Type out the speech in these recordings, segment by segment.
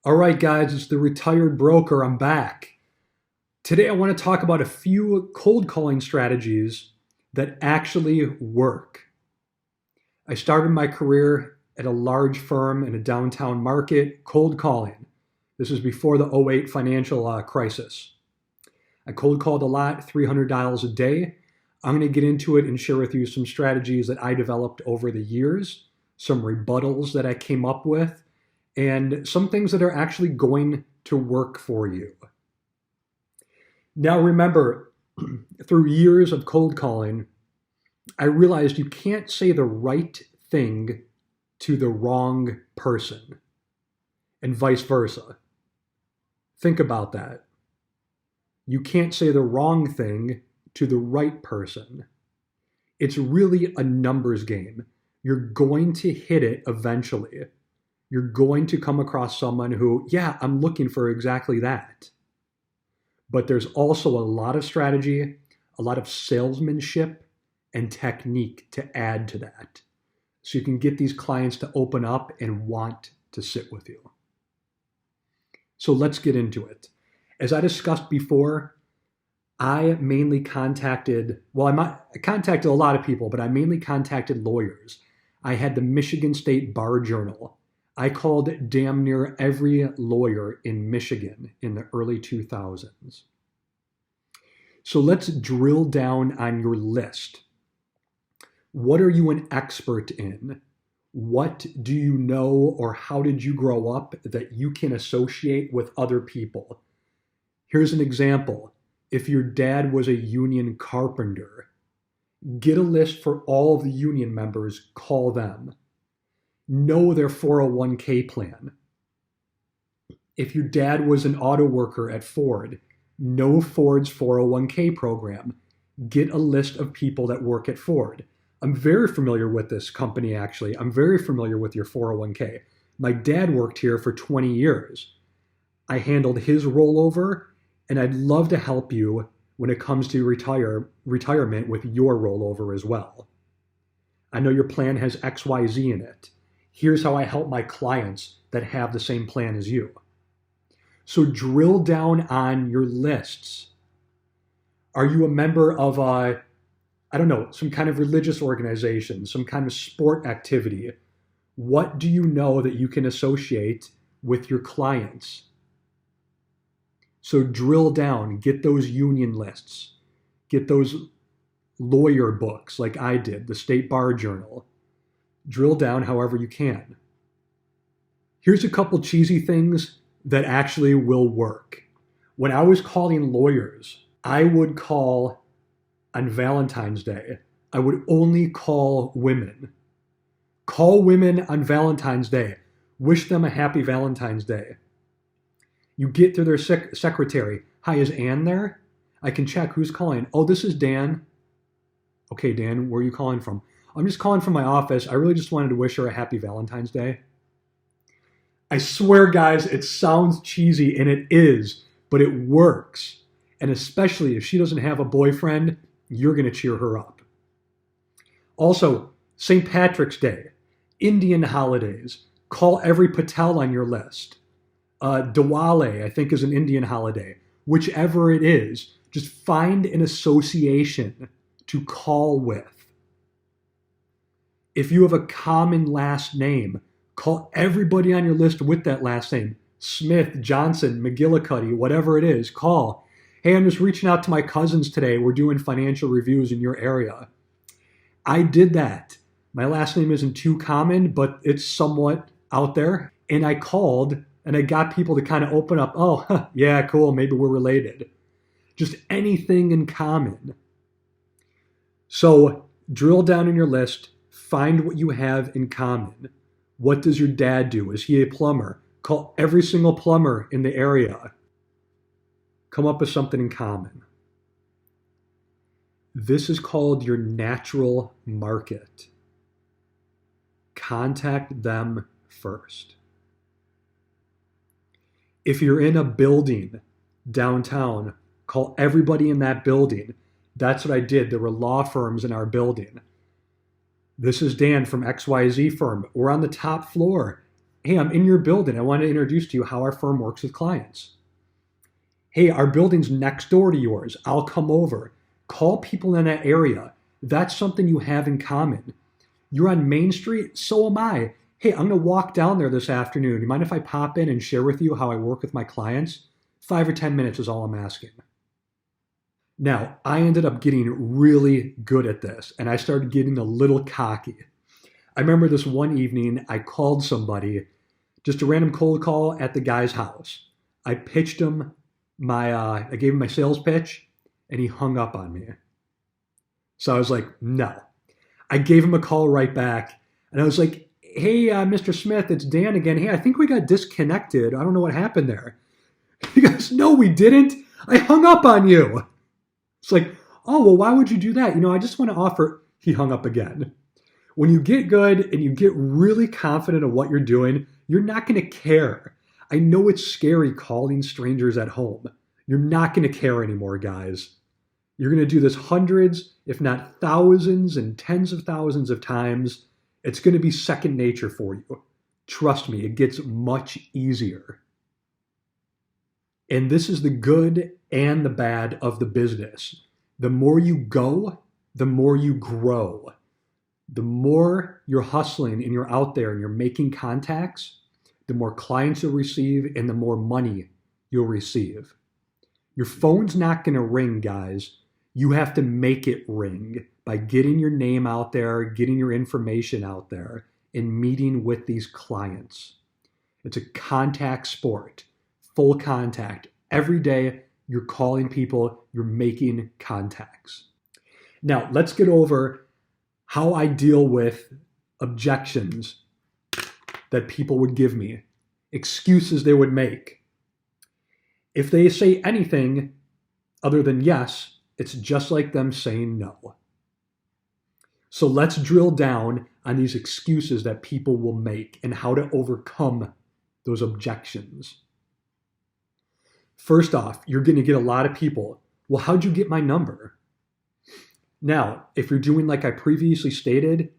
All right, guys, it's the Retired Broker. I'm back. Today, I want to talk about a few cold calling strategies that actually work. I started my career at a large firm in a downtown market, cold calling. This was before the '08 financial crisis. I cold called a lot, $300 a day. I'm going to get into it and share with you some strategies that I developed over the years, some rebuttals that I came up with, and some things that are actually going to work for you. Now, remember, through years of cold calling, I realized you can't say the right thing to the wrong person, and vice versa. Think about that. You can't say the wrong thing to the right person. It's really a numbers game. You're going to hit it eventually. You're going to come across someone who, yeah, I'm looking for exactly that. But there's also a lot of strategy, a lot of salesmanship and technique to add to that. So you can get these clients to open up and want to sit with you. So let's get into it. As I discussed before, I mainly contacted, I contacted a lot of people, but I mainly contacted lawyers. I had the Michigan State Bar Journal. I called damn near every lawyer in Michigan in the early 2000s. So let's drill down on your list. What are you an expert in? What do you know, or how did you grow up that you can associate with other people? Here's an example. If your dad was a union carpenter, get a list for all of the union members, call them. Know their 401k plan. If your dad was an auto worker at Ford, know Ford's 401k program. Get a list of people that work at Ford. I'm very familiar with this company, actually. I'm very familiar with your 401k. My dad worked here for 20 years. I handled his rollover, and I'd love to help you when it comes to retirement with your rollover as well. I know your plan has XYZ in it. Here's how I help my clients that have the same plan as you. So drill down on your lists. Are you a member of some kind of religious organization, some kind of sport activity? What do you know that you can associate with your clients? So drill down, get those union lists, get those lawyer books like I did, the State Bar Journal. Drill down however you can. Here's a couple cheesy things that actually will work. When I was calling lawyers, I would call on Valentine's Day. I would only call women. Call women on Valentine's Day. Wish them a happy Valentine's Day. You get to their secretary. Hi, is Ann there? I can check who's calling. Oh, this is Dan. Okay, Dan, where are you calling from? I'm just calling from my office. I really just wanted to wish her a happy Valentine's Day. I swear, guys, it sounds cheesy, and it is, but it works. And especially if she doesn't have a boyfriend, you're going to cheer her up. Also, St. Patrick's Day, Indian holidays. Call every Patel on your list. Diwali, I think, is an Indian holiday. Whichever it is, just find an association to call with. If you have a common last name, call everybody on your list with that last name. Smith, Johnson, McGillicuddy, whatever it is, call. Hey, I'm just reaching out to my cousins today. We're doing financial reviews in your area. I did that. My last name isn't too common, but it's somewhat out there. And I called, and I got people to kind of open up. Oh, yeah, cool. Maybe we're related. Just anything in common. So drill down in your list. Find what you have in common. What does your dad do? Is he a plumber? Call every single plumber in the area. Come up with something in common. This is called your natural market. Contact them first. If you're in a building downtown, call everybody in that building. That's what I did. There were law firms in our building. This is Dan from XYZ firm. We're on the top floor. Hey, I'm in your building. I want to introduce to you how our firm works with clients. Hey, our building's next door to yours. I'll come over. Call people in that area. That's something you have in common. You're on Main Street, so am I. Hey, I'm going to walk down there this afternoon. You mind if I pop in and share with you how I work with my clients? 5 or 10 minutes is all I'm asking. Now, I ended up getting really good at this, and I started getting a little cocky. I remember this one evening, I called somebody, just a random cold call at the guy's house. I pitched him I gave him my sales pitch, and he hung up on me. So I was like, no. I gave him a call right back, and I was like, hey, Mr. Smith, it's Dan again. Hey, I think we got disconnected. I don't know what happened there. He goes, no, we didn't. I hung up on you. It's like, oh, well, why would you do that? I just want to offer. He hung up again. When you get good and you get really confident of what you're doing, you're not going to care. I know it's scary calling strangers at home. You're not going to care anymore, guys. You're going to do this hundreds, if not thousands and tens of thousands of times. It's going to be second nature for you. Trust me, it gets much easier. And this is the good and the bad of the business. The more you go, the more you grow. The more you're hustling and you're out there and you're making contacts, the more clients you'll receive and the more money you'll receive. Your phone's not going to ring, guys. You have to make it ring by getting your name out there, getting your information out there, and meeting with these clients. It's a contact sport, full contact. Every day you're calling people, you're making contacts. Now, let's get over how I deal with objections that people would give me, excuses they would make. If they say anything other than yes, it's just like them saying no. So let's drill down on these excuses that people will make and how to overcome those objections. First off, you're going to get a lot of people, well, how'd you get my number? Now, if you're doing like I previously stated,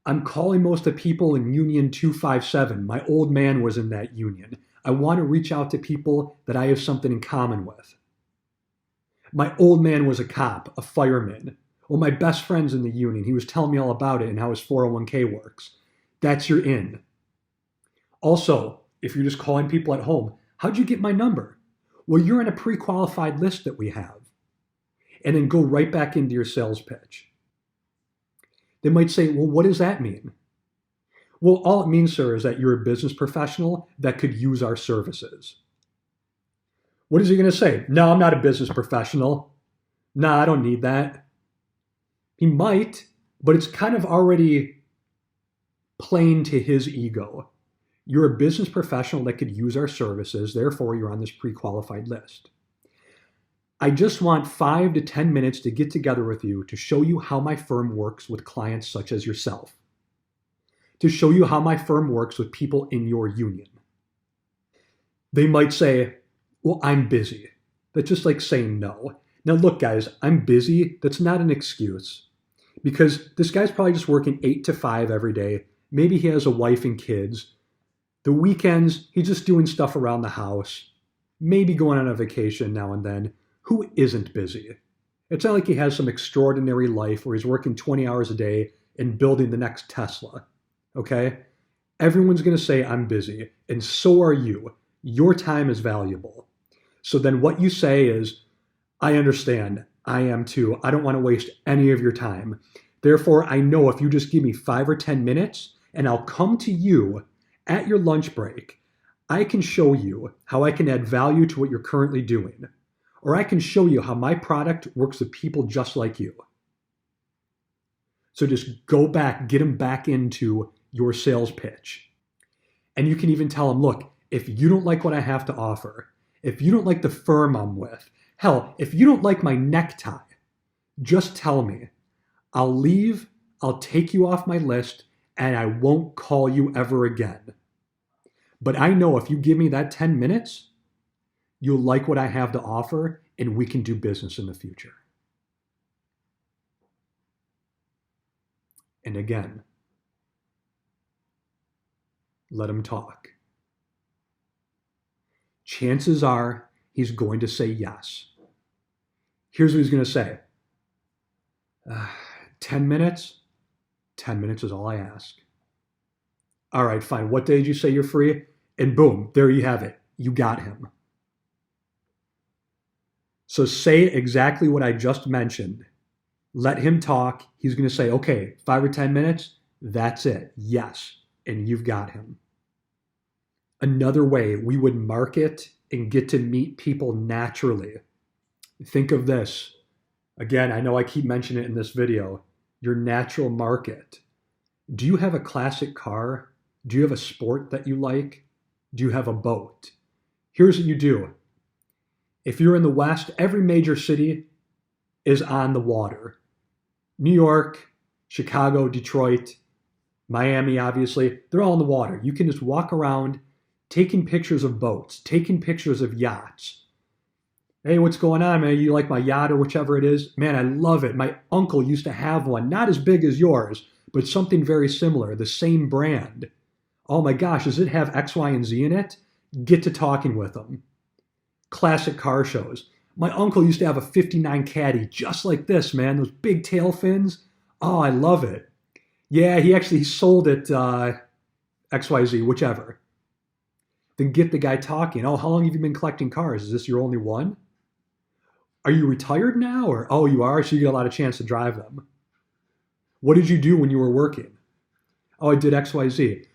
I'm calling most of the people in Union 257. My old man was in that union. I want to reach out to people that I have something in common with. My old man was a cop, a fireman. Well, my best friend's in the union. He was telling me all about it and how his 401k works. That's your in. Also, if you're just calling people at home, how'd you get my number? Well, you're in a pre-qualified list that we have. And then go right back into your sales pitch. They might say, well, what does that mean? Well, all it means, sir, is that you're a business professional that could use our services. What is he going to say? No, I'm not a business professional. No, I don't need that. He might, but it's kind of already playing to his ego. You're a business professional that could use our services, therefore you're on this pre-qualified list. I just want 5 to 10 minutes to get together with you to show you how my firm works with clients such as yourself. To show you how my firm works with people in your union. They might say, well, I'm busy. That's just like saying no. Now look, guys, I'm busy. That's not an excuse. Because this guy's probably just working 8 to 5 every day. Maybe he has a wife and kids. The weekends, he's just doing stuff around the house. Maybe going on a vacation now and then. Who isn't busy? It's not like he has some extraordinary life where he's working 20 hours a day and building the next Tesla. Okay? Everyone's going to say, I'm busy. And so are you. Your time is valuable. So then what you say is, I understand. I am too. I don't want to waste any of your time. Therefore, I know if you just give me 5 or 10 minutes and I'll come to you at your lunch break, I can show you how I can add value to what you're currently doing. Or I can show you how my product works with people just like you. So just go back, get them back into your sales pitch. And you can even tell them, look, if you don't like what I have to offer, if you don't like the firm I'm with, hell, if you don't like my necktie, just tell me. I'll leave, I'll take you off my list, and I won't call you ever again. But I know if you give me that 10 minutes, you'll like what I have to offer, and we can do business in the future. And again, Let him talk. Chances are he's going to say yes. Here's what he's going to say. 10 minutes? 10 minutes is all I ask. All right, fine. What day did you say you're free? And boom, there you have it. You got him. So say exactly what I just mentioned. Let him talk. He's going to say, okay, 5 or 10 minutes. That's it. Yes. And you've got him. Another way we would market and get to meet people naturally. Think of this. Again, I know I keep mentioning it in this video. Your natural market. Do you have a classic car? Do you have a sport that you like? Do you have a boat? Here's what you do. If you're in the West, every major city is on the water. New York, Chicago, Detroit, Miami, obviously, they're all in the water. You can just walk around taking pictures of boats, taking pictures of yachts. Hey, what's going on, man? You like my yacht or whichever it is? Man, I love it. My uncle used to have one, not as big as yours, but something very similar, the same brand. Oh my gosh, does it have X, Y, and Z in it? Get to talking with them. Classic car shows. My uncle used to have a 59 Caddy just like this, man. Those big tail fins. Oh, I love it. Yeah, he sold it XYZ, whichever. Then get the guy talking. Oh, how long have you been collecting cars? Is this your only one? Are you retired now? Or, oh, you are? So you get a lot of chance to drive them. What did you do when you were working? Oh, I did XYZ.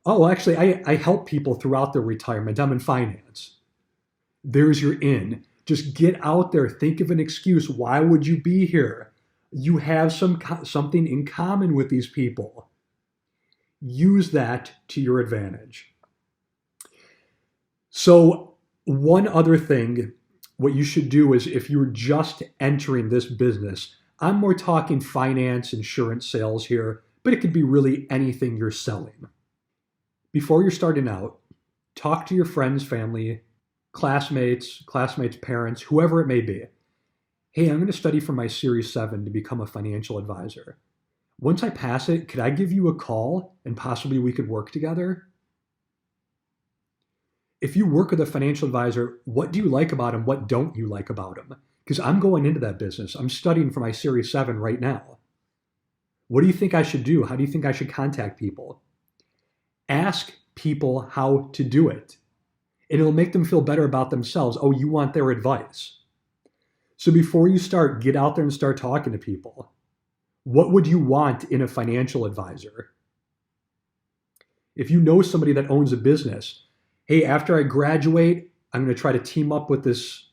Oh, well, actually, I help people throughout their retirement. I'm in finance. There's your in. Just get out there. Think of an excuse. Why would you be here? You have something in common with these people. Use that to your advantage. So one other thing, what you should do is if you're just entering this business, I'm more talking finance, insurance sales here, but it could be really anything you're selling. Before you're starting out, talk to your friends, family, classmates, parents, whoever it may be. Hey, I'm going to study for my Series 7 to become a financial advisor. Once I pass it, could I give you a call and possibly we could work together? If you work with a financial advisor, what do you like about him? What don't you like about him? Because I'm going into that business. I'm studying for my Series 7 right now. What do you think I should do? How do you think I should contact people? Ask people how to do it. And it'll make them feel better about themselves. Oh, you want their advice. So before you start, get out there and start talking to people. What would you want in a financial advisor? If you know somebody that owns a business, hey, after I graduate, I'm going to try to team up with this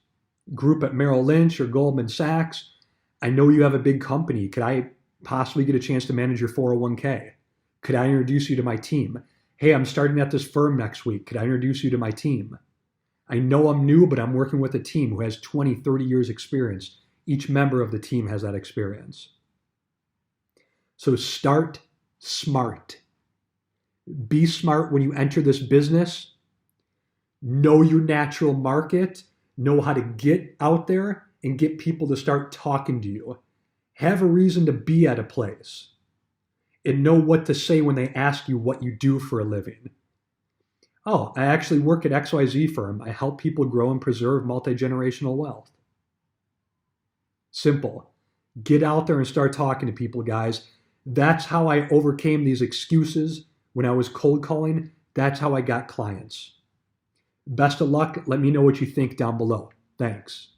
group at Merrill Lynch or Goldman Sachs. I know you have a big company. Could I possibly get a chance to manage your 401k? Could I introduce you to my team? Hey, I'm starting at this firm next week. Could I introduce you to my team? I know I'm new, but I'm working with a team who has 20, 30 years experience. Each member of the team has that experience. So start smart. Be smart when you enter this business. Know your natural market. Know how to get out there and get people to start talking to you. Have a reason to be at a place. And know what to say when they ask you what you do for a living. Oh, I actually work at XYZ firm. I help people grow and preserve multi-generational wealth. Simple. Get out there and start talking to people, guys. That's how I overcame these excuses when I was cold calling. That's how I got clients. Best of luck. Let me know what you think down below. Thanks.